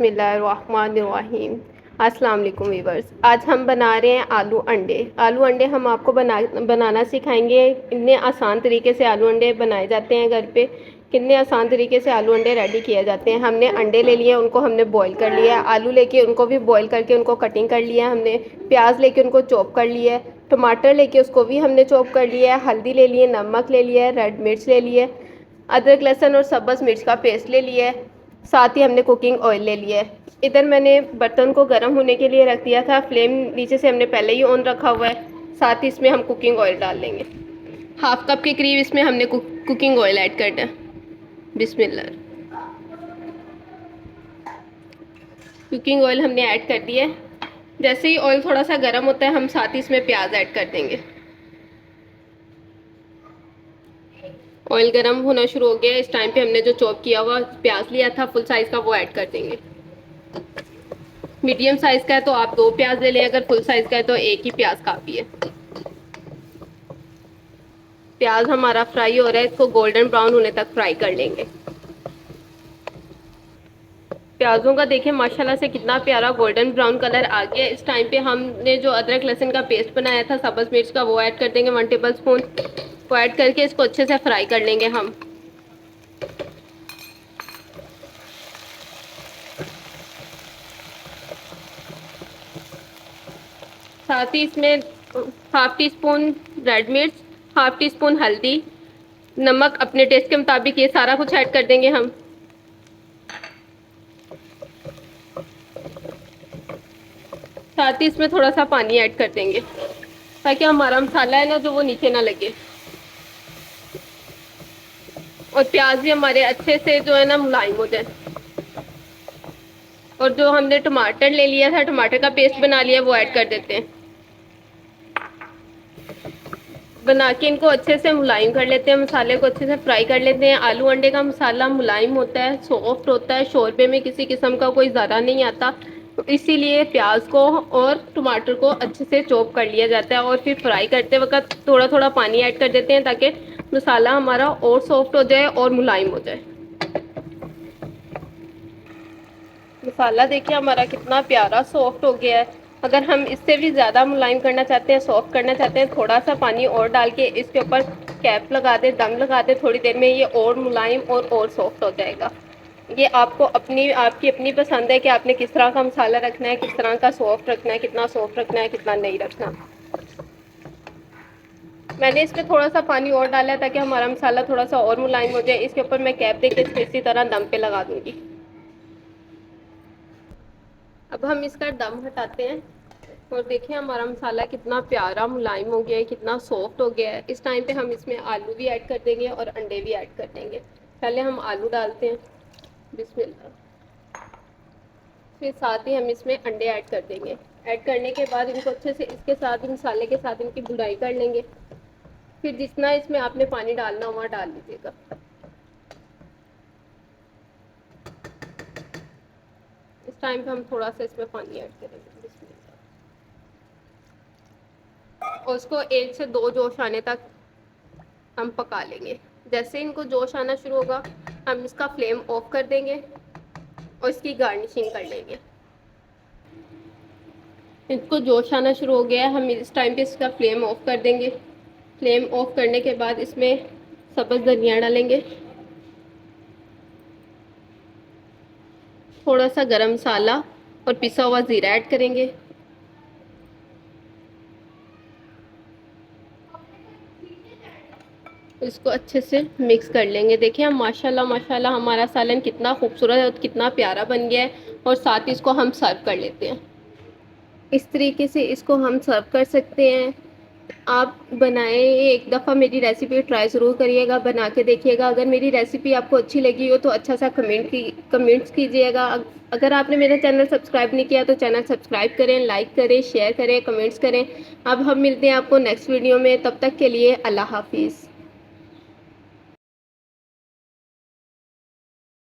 बिस्मिल्लाहिर्रहमानिर्रहीम। अस्सलाम वालेकुम वीवर्स। आज हम बना रहे हैं आलू अंडे। आलू अंडे हम आपको बनाना सिखाएंगे। कितने आसान तरीके से आलू अंडे बनाए जाते हैं घर पे, कितने आसान तरीके से आलू अंडे रेडी किए जाते हैं। हमने अंडे ले लिए, उनको हमने बॉईल कर लिया है। आलू लेके उनको भी बॉईल करके उनको कटिंग कर लिया है हमने। प्याज लेके उनको चॉप कर लिया है। टमाटर लेके उसको भी हमने चॉप कर लिया है। हल्दी ले लिए, नमक ले लिया है, रेड मिर्च ले लिए, अदरक लहसुन और सब्ज़ मिर्च का पेस्ट ले लिया है। साथ ही हमने कुकिंग ऑयल ले लिया है। इधर मैंने बर्तन को गर्म होने के लिए रख दिया था। फ्लेम नीचे से हमने पहले ही ऑन रखा हुआ है। साथ ही इसमें हम कुकिंग ऑयल डाल लेंगे। हाफ कप के करीब इसमें हमने कुकिंग ऑयल ऐड करना है। बिस्मिल्लाह। कुकिंग ऑयल हमने ऐड कर दिया है। जैसे ही ऑयल थोड़ा सा गर्म होता है हम साथ ही इसमें प्याज ऐड कर देंगे। ऑयल गर्म होना शुरू हो गया। इस टाइम पे हमने जो चॉप किया हुआ प्याज लिया था फुल साइज़ का, वो ऐड कर देंगे। मीडियम साइज़ का है तो आप 2 प्याज ले लें, अगर फुल साइज़ का है तो एक ही प्याज काफ़ी है। प्याज हमारा फ्राई हो रहा है, इसको गोल्डन ब्राउन होने तक फ्राई कर लेंगे। प्याज़ों का देखें माशाल्लाह से कितना प्यारा गोल्डन ब्राउन कलर आ गया। इस टाइम पे हमने जो अदरक लहसुन का पेस्ट बनाया था सब्ज़ मिर्च का, वो ऐड कर देंगे 1 टेबल स्पून। वो ऐड करके इसको अच्छे से फ्राई कर लेंगे हम। साथ ही इसमें हाफ टी स्पून रेड मिर्च, हाफ टी स्पून हल्दी, नमक अपने टेस्ट के मुताबिक, ये सारा कुछ ऐड कर देंगे हम। साथ ही इसमें थोड़ा सा पानी ऐड कर देंगे ताकि हमारा मसाला है ना जो वो नीचे ना लगे, और प्याज भी हमारे अच्छे से जो है ना मुलायम हो जाए। और जो हमने टमाटर ले लिया था, टमाटर का पेस्ट बना लिया, वो ऐड कर देते हैं। बना के इनको अच्छे से मुलायम कर लेते हैं, मसाले को अच्छे से फ्राई कर लेते हैं। आलू अंडे का मसाला मुलायम होता है, सॉफ्ट होता है, शोरबे में किसी किस्म का कोई ज़रा नहीं आता। तो इसीलिए प्याज को और टमाटर को अच्छे से चॉप कर लिया जाता है और फिर फ्राई करते वक्त थोड़ा थोड़ा पानी ऐड कर देते हैं ताकि मसाला हमारा और सॉफ्ट हो जाए और मुलायम हो जाए। मसाला देखिए हमारा कितना प्यारा सॉफ्ट हो गया है। अगर हम इससे भी ज़्यादा मुलायम करना चाहते हैं, सॉफ्ट करना चाहते हैं, थोड़ा सा पानी और डाल के इसके ऊपर कैप लगा दे, दम लगा दे, थोड़ी देर में ये और मुलायम और सॉफ्ट हो जाएगा। ये आपको आपकी अपनी पसंद है कि आपने किस तरह का मसाला रखना है, किस तरह का सॉफ्ट रखना है, कितना सॉफ्ट रखना है, कितना नहीं रखना। मैंने इसमें थोड़ा सा पानी और डाला है ताकि हमारा मसाला थोड़ा सा और मुलायम हो जाए। इसके ऊपर मैं कैप दे के इसको इसी तरह दम पे लगा दूँगी। अब हम इसका दम हटाते हैं और देखिए हमारा मसाला कितना प्यारा मुलायम हो गया है, कितना सॉफ्ट हो गया है। इस टाइम पे हम इसमें आलू भी ऐड कर देंगे और अंडे भी ऐड कर देंगे। पहले हम आलू डालते हैं, बिस्मिल्लाह। फिर साथ ही हम इसमें अंडे ऐड कर देंगे। ऐड करने के बाद इनको अच्छे से इसके साथ मसाले के साथ इनकी भुनाई कर लेंगे। फिर जितना इसमें आपने पानी डालना हुआ डाल लीजिएगा। इस टाइम पे हम थोड़ा सा इसमें पानी ऐड करेंगे, और उसको 1 से 2 जोश आने तक हम पका लेंगे। जैसे इनको जोश आना शुरू होगा हम इसका फ्लेम ऑफ कर देंगे और इसकी गार्निशिंग कर लेंगे। इसको जोश आना शुरू हो गया है, हम इस टाइम पे इसका फ्लेम ऑफ कर देंगे। फ्लेम ऑफ करने के बाद इसमें सब्ज़ धनिया डालेंगे, थोड़ा सा गरम मसाला और पिसा हुआ ज़ीरा ऐड करेंगे। इसको अच्छे से मिक्स कर लेंगे। देखिए हम माशाल्लाह माशाल्लाह हमारा सालन कितना खूबसूरत और कितना प्यारा बन गया है। और साथ ही इसको हम सर्व कर लेते हैं। इस तरीके से इसको हम सर्व कर सकते हैं। आप बनाएं, एक दफ़ा मेरी रेसिपी ट्राई ज़रूर करिएगा, बना के देखिएगा। अगर मेरी रेसिपी आपको अच्छी लगी हो तो अच्छा सा कमेंट्स कीजिएगा। अगर आपने मेरा चैनल सब्सक्राइब नहीं किया तो चैनल सब्सक्राइब करें, लाइक करें, शेयर करें, कमेंट्स करें। अब हम मिलते हैं आपको नेक्स्ट वीडियो में। तब तक के लिए अल्लाह हाफिज़।